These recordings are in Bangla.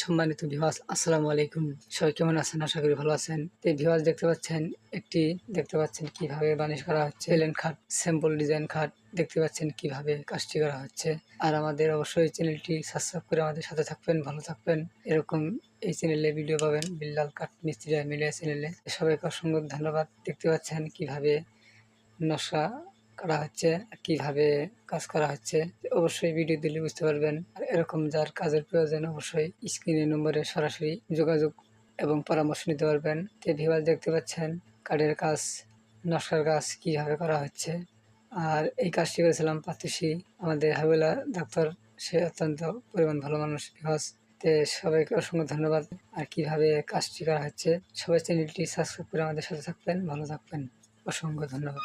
সম্মানিত ভিউয়ার্স, আসসালামু আলাইকুম। সবাই কেমন আছেন? আশা করি ভালো আছেন। তো ভিউয়ার্স, দেখতে পাচ্ছেন কিভাবে বানিশ করা হচ্ছে প্লেন খাট, স্যাম্পল ডিজাইন খাট। দেখতে পাচ্ছেন কিভাবে কাজটি করা হচ্ছে। আর আমাদের অবশ্যই চ্যানেলটি সাবস্ক্রাইব করে আমাদের সাথে থাকবেন, ভালো থাকবেন। এরকম এই চ্যানেলে ভিডিও পাবেন বিল্লাল কাঠ মিস্ত্রি মিলিয়া চ্যানেলে। সবাইকে অসংখ্য ধন্যবাদ। দেখতে পাচ্ছেন কিভাবে নকশা করা হচ্ছে, কিভাবে কাজ করা হচ্ছে। অবশ্যই ভিডিও দিলে বুঝতে পারবেন। আর এরকম যার কাজের প্রয়োজন অবশ্যই স্ক্রিনের নম্বরে সরাসরি যোগাযোগ এবং পরামর্শ নিতে পারবেন। তো ভিউয়ার্স, দেখতে পাচ্ছেন কাঠের কাজ, নকশার কাজ কিভাবে করা হচ্ছে। আর এই কাজটি করেছিলাম পাতুশি, আমাদের হাবিলা ডাক্তার। সে অত্যন্ত পরিমাণ ভালো মানুষ। ভিউয়ার্স, তে সবাইকে অসংখ্য ধন্যবাদ। আর কিভাবে কাজটি করা হচ্ছে, সবাই চ্যানেলটি সাবস্ক্রাইব করে আমাদের সাথে থাকবেন, ভালো থাকবেন। অসংখ্য ধন্যবাদ।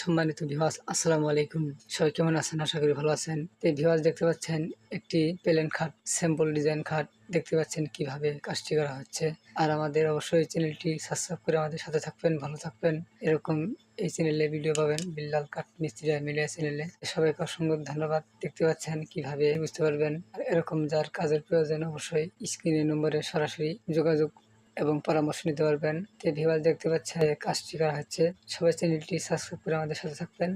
সম্মানিত ভিউয়ার্স, আসসালামু আলাইকুম। সবাই কেমন আছেন? আশা করি ভালো আছেন। তো ভিউয়ার্স, দেখতে পাচ্ছেন একটি প্লেন খাট, স্যাম্পল ডিজাইন খাট। দেখতে পাচ্ছেন কিভাবে কাজটি করা হচ্ছে। আর আমাদের অবশ্যই চ্যানেলটি সাবস্ক্রাইব করে আমাদের সাথে থাকবেন, ভালো থাকবেন। এরকম এই চ্যানেলে ভিডিও পাবেন বিল্লাল কাঠ মিস্ত্রি মিলিয়া চ্যানেলে। সবাইকে অসংখ্য ধন্যবাদ। দেখতে পাচ্ছেন কিভাবে বুঝতে পারবেন। আর এরকম যার কাজের প্রয়োজন অবশ্যই স্ক্রিনের নম্বরে সরাসরি যোগাযোগ এবং পরামর্শ নিতে পারবেন। তো ভিউয়ার্স, দেখতে পাচ্ছে কাজটি করা হচ্ছে। সবাই চ্যানেলটি সাবস্ক্রাইব করে আমাদের সাথে থাকবেন।